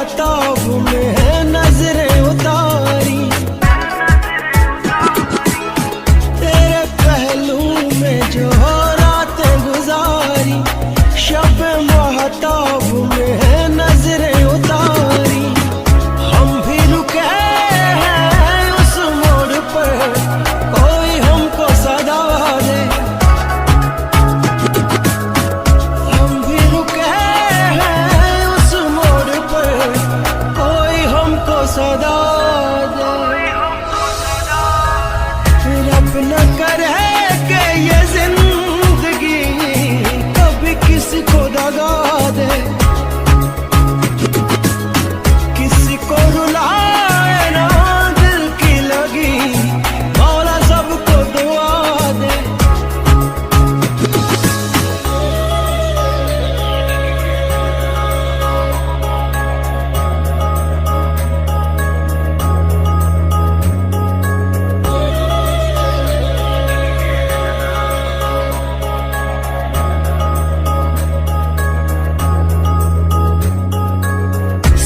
महताब में नजरें उतारी, तेरे पहलू में जो रातें गुजारी, शब महताब में नजरें उतारी। हम भी रुके हैं उस मोड़ पर, कोई हमको सदा दे। हम भी रुके हैं उस मोड़ पर, कोई हमको सदा दे। रब न करे कि ये जिंदगी कभी किसी को दगा दे, किसी को रुलाए ना दिल की लगी, मौला सबको दुआ दे।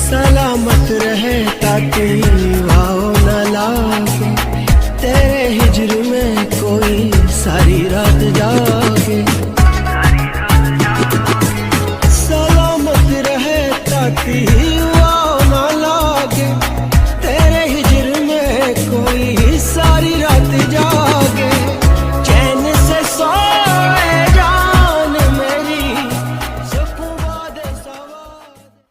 सलामत रहे ताकि वाओ न लागे, तेरे हिजर में कोई सारी रात जागे। सलामत रहे ताकि